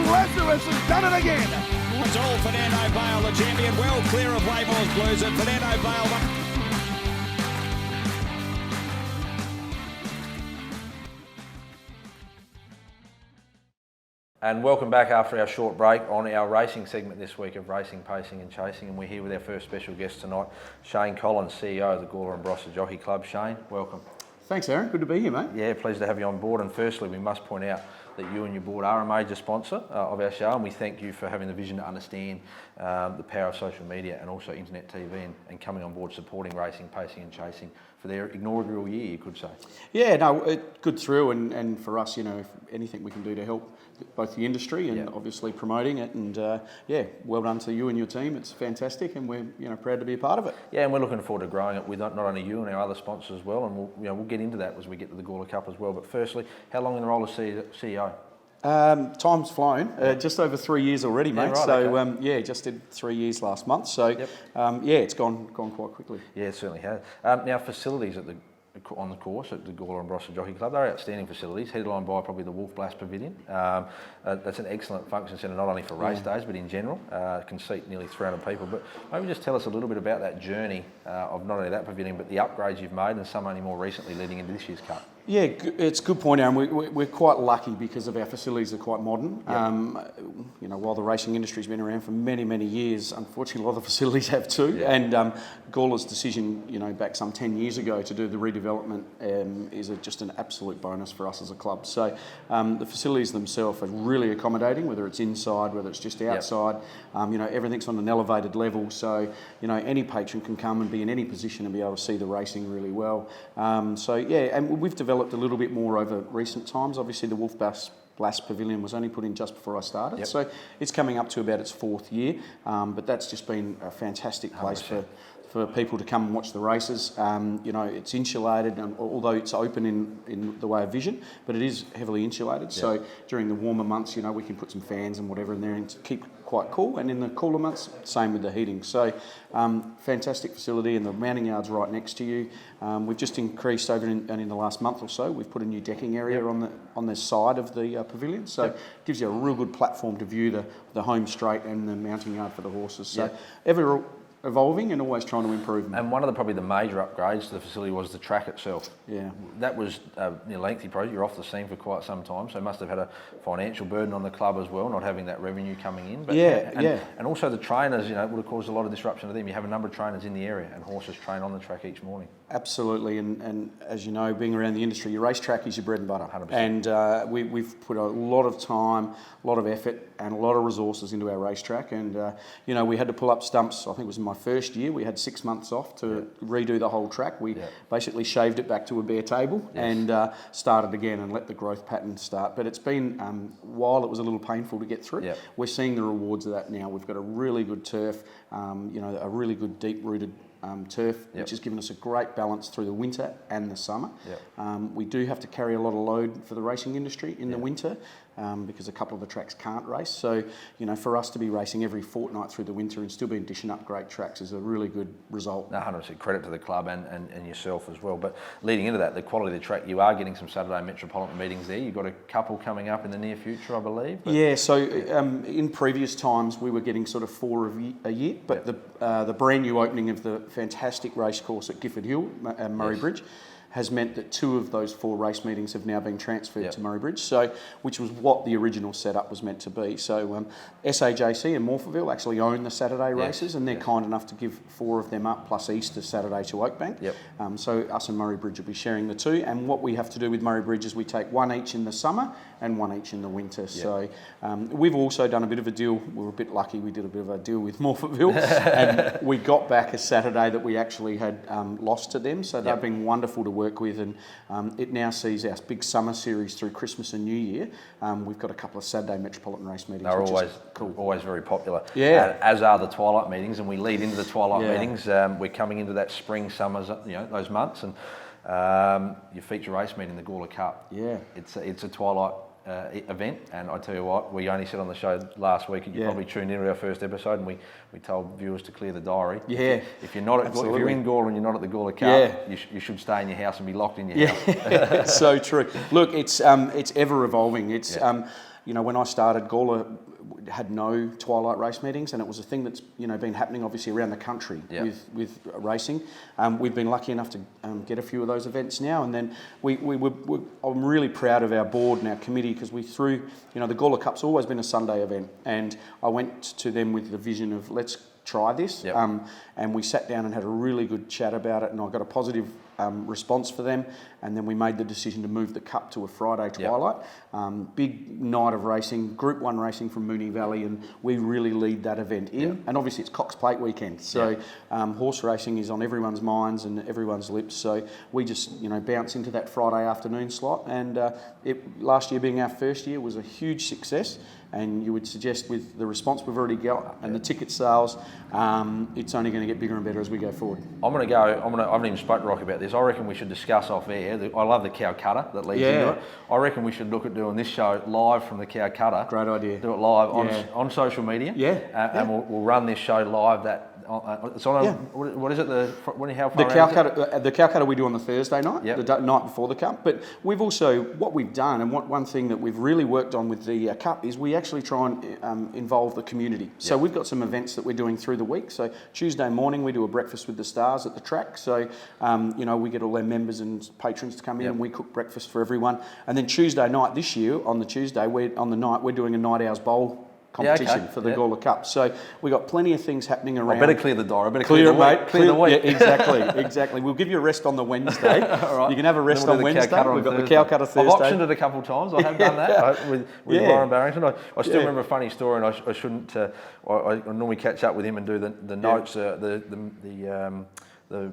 Lazarus has done it again. It's all Fernando Bale, the champion, well clear of Waymore's Blues, and Fernando Bale. And welcome back after our short break on our racing segment this week of Racing, Pacing and Chasing. And we're here with our first special guest tonight, Shane Collins, CEO of the Gawler and Barossa Jockey Club. Shane, welcome. Thanks, Aaron. Good to be here, mate. Yeah, pleased to have you on board. And firstly, we must point out that you and your board are a major sponsor of our show, and we thank you for having the vision to understand the power of social media and also internet TV and coming on board supporting Racing, Pacing and Chasing for their inaugural year, you could say. Yeah, no, good thrill, and for us, you know, if anything we can do to help both the industry and obviously promoting it, and well done to you and your team. It's fantastic, and we're proud to be a part of it. Yeah, and we're looking forward to growing it with not only you and our other sponsors as well, and we'll get into that as we get to the Gawler Cup as well. But firstly, how long in the role as CEO? Time's flown, just over 3 years already, mate. Yeah, right, so okay. just did 3 years last month. So it's gone quite quickly. Yeah, it certainly has. Now, facilities on the course at the Gawler and Barossa Jockey Club, they're outstanding facilities, headlined by probably the Wolf Blast Pavilion. That's an excellent function centre, not only for race days, but in general. Can seat nearly 300 people. But maybe just tell us a little bit about that journey of not only that pavilion, but the upgrades you've made, and some only more recently leading into this year's Cup. Yeah, it's a good point, Aaron. We're quite lucky because of our facilities are quite modern. Yep. While the racing industry's been around for many, many years, unfortunately a lot of the facilities have too. Yeah. And Gawler's decision, back some 10 years ago to do the redevelopment is just an absolute bonus for us as a club. So the facilities themselves are really accommodating, whether it's inside, whether it's just outside. Yep. Everything's on an elevated level, so any patron can come and be in any position and be able to see the racing really well. And we've developed a little bit more over recent times. Obviously, the Wolf Blast Pavilion was only put in just before I started, Yep. So it's coming up to about its 4th year. But that's just been a fantastic place for people to come and watch the races. It's insulated, although it's open in the way of vision, but it is heavily insulated. Yep. So during the warmer months, we can put some fans and whatever in there and keep quite cool, and in the cooler months, same with the heating. So fantastic facility, and the mounting yard's right next to you. We've just increased in the last month or so. We've put a new decking area on the side of the pavilion, so it gives you a real good platform to view the home straight and the mounting yard for the horses. So ever evolving and always trying to improve them. And one of probably the major upgrades to the facility was the track itself. Yeah. That was a lengthy project. You're off the scene for quite some time, so it must have had a financial burden on the club as well, not having that revenue coming in. But and also the trainers, it would have caused a lot of disruption to them. You have a number of trainers in the area, and horses train on the track each morning. Absolutely, and as you know, being around the industry, your racetrack is your bread and butter. 100%. And we've put a lot of time, a lot of effort, and a lot of resources into our racetrack. And we had to pull up stumps. I think it was in my first year. We had 6 months off to redo the whole track. We basically shaved it back to a bare table and started again and let the growth pattern start. But it's been, while it was a little painful to get through, we're seeing the rewards of that now. We've got a really good turf, a really good deep-rooted turf, which has given us a great balance through the winter and the summer. We do have to carry a lot of load for the racing industry in the winter because a couple of the tracks can't race. So, for us to be racing every fortnight through the winter and still be dishing up great tracks is a really good result. 100% credit to the club and yourself as well. But leading into that, the quality of the track, you are getting some Saturday Metropolitan meetings there. You've got a couple coming up in the near future, I believe. So in previous times we were getting sort of 4 a year, but the brand new opening of the fantastic race course at Gifford Hill, Murray Bridge, has meant that 2 of those 4 race meetings have now been transferred to Murray Bridge, which was what the original setup was meant to be. So SAJC and Morphettville actually own the Saturday races, and they're kind enough to give 4 of them up, plus Easter Saturday to Oakbank. So us and Murray Bridge will be sharing the 2, and what we have to do with Murray Bridge is we take 1 each in the summer and 1 each in the winter. So we've also done a bit of a deal. We were a bit lucky. We did a bit of a deal with Morphettville, and we got back a Saturday that we actually had lost to them. So they've been wonderful to work with, and it now sees our big summer series through Christmas and New Year. We've got a couple of Saturday Metropolitan race meetings. They're always very popular. As are the twilight meetings, and we lead into the twilight meetings. We're coming into that spring, summers, those months, and your feature race meeting, the Gawler Cup. It's a twilight event, and I tell you what, we only said on the show last week, and you probably tuned into our first episode, and we told viewers to clear the diary. If you're not if you're in Gawler and you're not at the Gawler Cup, you should stay in your house and be locked in your house. So true. Look, it's ever evolving. It's when I started, Gawler had no twilight race meetings, and it was a thing that's been happening obviously around the country with racing. We've been lucky enough to get a few of those events now, and then I'm really proud of our board and our committee, because we threw, the Gawler Cup's always been a Sunday event, and I went to them with the vision of let's try this, and we sat down and had a really good chat about it, and I got a positive response for them, and then we made the decision to move the Cup to a Friday twilight. Big night of racing, Group 1 racing from Moonee Valley, and we really lead that event in. And obviously it's Cox Plate weekend, so horse racing is on everyone's minds and everyone's lips, so we just bounce into that Friday afternoon slot, and last year being our first year was a huge success. And you would suggest, with the response we've already got and the ticket sales, it's only going to get bigger and better as we go forward. I haven't even spoken to Rock about this. I reckon we should discuss off air. I love the cow cutter that leads into it. I reckon we should look at doing this show live from the cow cutter. Great idea. Do it live on social media. And we'll run this show live. It's on what is it? The cow cutter we do on the Thursday night, the night before the Cup. But we've also, what we've done, and one thing that we've really worked on with the Cup, is we actually try and involve the community. So we've got some events that we're doing through the week. So Tuesday morning we do a breakfast with the stars at the track. So we get all their members and patrons to come in, and we cook breakfast for everyone. And then Tuesday night this year, on the Tuesday, we're doing a night owls bowl competition for the Gawler Cup. So we've got plenty of things happening around. I better clear the door. I better clear the week. Yeah, exactly. We'll give you a rest on the Wednesday. Right. You can have a rest on Wednesday. We've got the cow cutter Thursday. I've optioned it a couple of times. I have done that with Warren Barrington. I still remember a funny story, and I shouldn't. I normally catch up with him and do the notes. The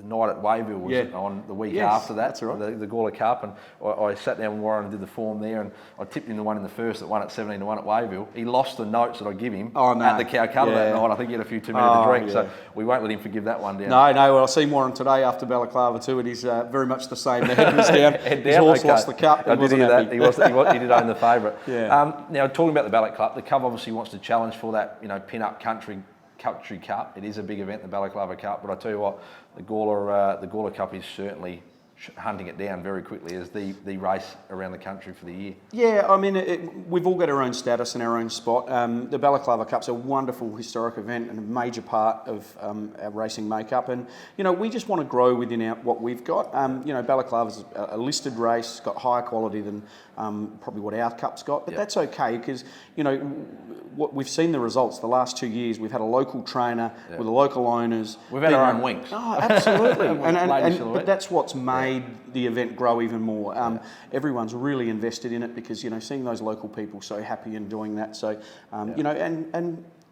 night at Wayville was on the week after that, that's right. the Gawler Cup, and I sat down with Warren and did the form there, and I tipped him the one in the first that won at 17-1 at Wayville. He lost the notes that I give him at the cow cutter that night. I think he had a few too many to drink, so we won't let him forgive that one down. No, well, I seen Warren today after Balaclava too, and he's very much the same. The head was down. His horse lost the Cup. I did hear that. He did own the favourite. Now, talking about the Ballot Club, the Cup obviously wants to challenge for that, pin-up country Cup. It is a big event, the Balaclava Cup, but I tell you what, the Gawler Cup is certainly hunting it down very quickly as the race around the country for the year. Yeah, I mean, we've all got our own status and our own spot. The Balaclava Cup's a wonderful historic event and a major part of our racing makeup, and we just want to grow within what we've got. Balaclava's a listed race, got higher quality than probably what our cup's got, but that's okay, because what we've seen the results the last 2 years. We've had a local trainer with the local owners. We've had our own winks. Oh, absolutely. But that's what's made the event grow even more. Everyone's really invested in it because seeing those local people so happy and doing that. So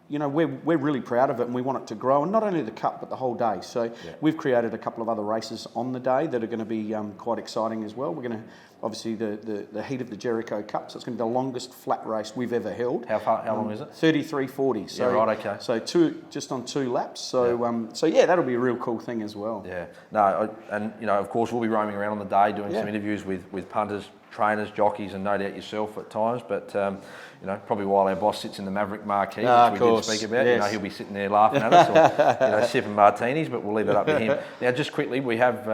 we're really proud of it, and we want it to grow, and not only the Cup but the whole day. So we've created a couple of other races on the day that are going to be quite exciting as well. We're going to obviously the heat of the Jericho Cup, so it's going to be the longest flat race we've ever held. How long is it? 33:40. So right, okay. So just on 2 laps. So that'll be a real cool thing as well. Yeah. No, of course we'll be roaming around on the day doing some interviews with punters, trainers, jockeys, and no doubt yourself at times. But probably while our boss sits in the Maverick Marquee, which we did speak about, he'll be sitting there laughing at us or sipping martinis. But we'll leave that up to him. Now, just quickly, we have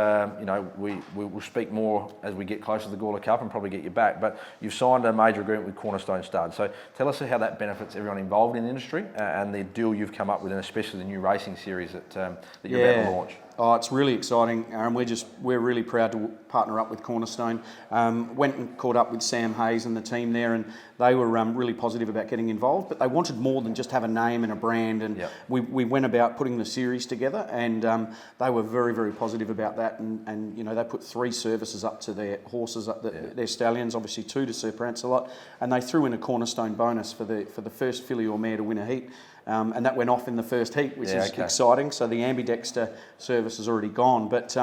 we'll speak more as we get closer to the Gawler Cup and probably get you back. But you've signed a major agreement with Cornerstone Stud. So tell us how that benefits everyone involved in the industry and the deal you've come up with, and especially the new racing series that you're about to launch. Oh, it's really exciting, Aaron. We're really proud to partner up with Cornerstone. Went and caught up with Sam Hayes and the team there, and they were really positive about getting involved, but they wanted more than just have a name and a brand, and we went about putting the series together, and they were very, very positive about that, and they put 3 services up to their horses, their stallions, obviously 2 to Sir Prancelot, and they threw in a Cornerstone bonus for the first filly or mare to win a heat. And that went off in the first heat, which is exciting. So the ambidexter service is already gone. But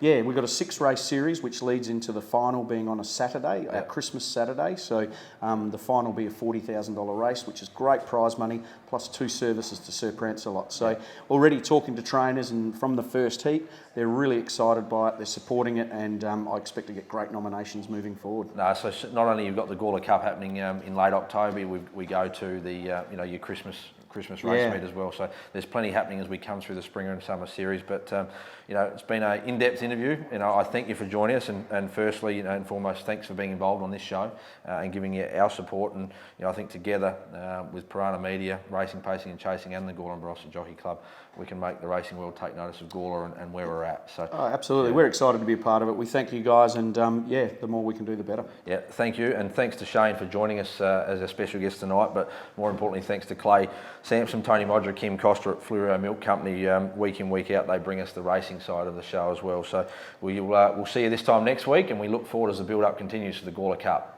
we've got a 6-race series, which leads into the final being on a Saturday, our Christmas Saturday. So the final will be a $40,000 race, which is great prize money, plus 2 services to Sir Prancelot. So already talking to trainers, and from the first heat, they're really excited by it. They're supporting it, and I expect to get great nominations moving forward. No, so not only you've got the Gawler Cup happening in late October, we go to the your Christmas Christmas race meet as well. So there's plenty happening as we come through the spring and summer series. But it's been an in-depth interview. I thank you for joining us, and firstly, and foremost, thanks for being involved on this show and giving you our support. And I think together with Piranha Media, Racing, Pacing and Chasing, and the Gawler and Barossa Jockey Club, we can make the racing world take notice of Gawler and where we're at. So absolutely, we're excited to be a part of it. We thank you guys, and the more we can do, the better. Yeah, thank you, and thanks to Shane for joining us as a special guest tonight. But more importantly, thanks to Clay Sampson, Tony Modra, Kim Coster at Fluoro Milk Company. Week in, week out, they bring us the racing side of the show as well. So we'll see you this time next week, and we look forward as the build-up continues to the Gawler Cup.